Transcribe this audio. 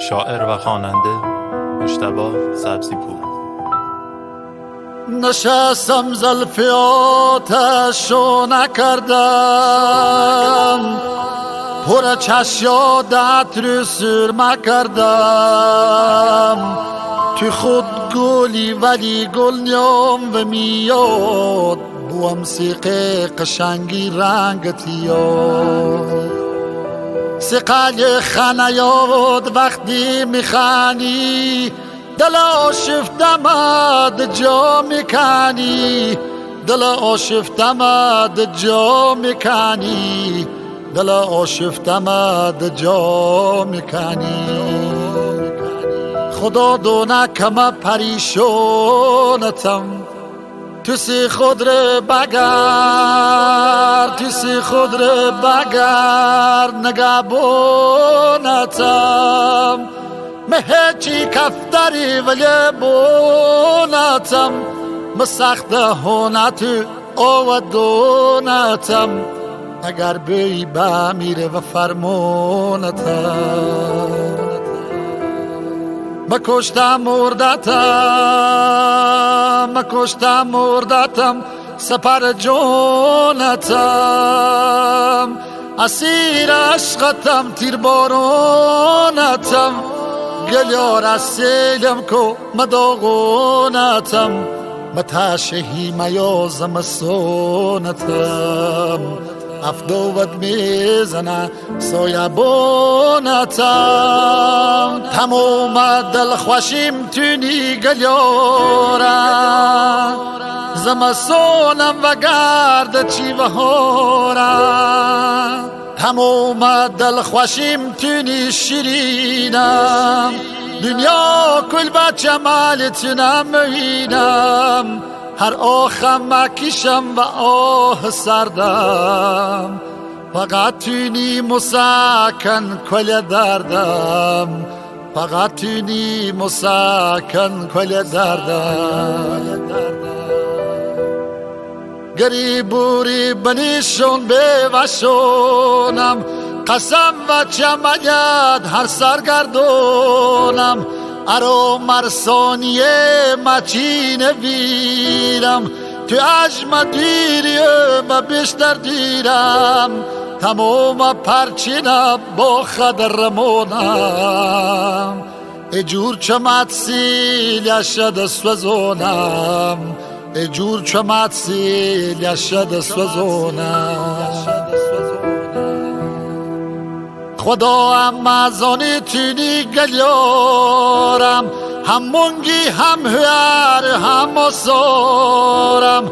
شاعر و خواننده مجتبی سبزی‌پور. نشستم زلف آتشو نکردم، پر چشیاد عطر سرمه کردم. تو خود گلی ولی گل نیم و میاد، بوم سیقه قشنگی رنگت یاد. سقای خانه یاد وقتی میخانی، دل آشفتمد جا میکنی. دل آشفتمد جا میکنی. دل آشفتمد جا میکنی. خدا دونه کم پریشونتم، تو سی خود ره بگر، تو سی خود ره بگر نگبونتم. مهچی کفتری ولی بونتم، مسخت هونت او دونتم. اگر بی بمیره و فرمونتم، مکشتم مردتم، مکشتم مردتم، سپر جونتم. اسیر عشقتم، تیر بارونتم، گلیار از سیلم کو مداغونتم. متشهی میازم سونتم، افدوت میزنه سایبونتم. تمام دل خوشیم تونی گلیارم، زمستونم و گرد چی بهارم. تمام دل خوشیم تونی شیرینم، دنیا کل با جمالتونم میینم. هر آخم مکشم و آه سردم، فقط تونی مسکن کل دردم. فقط تونی مسکن کل دردم. گریبوری بنیشون بیوشونم، قسم و چمید هر سرگردونم. ارو مرسانیه مچین ویرم، تو عجم دیریم و بیشتر دیرم. تمام پرچینم با خدرمونم، اجور چمت سیل یشد سوزونم. اجور چمت سیل یشد سوزونم. خدا امازانی تینی گلیارم، هم منگی هم هوار هم اصارم.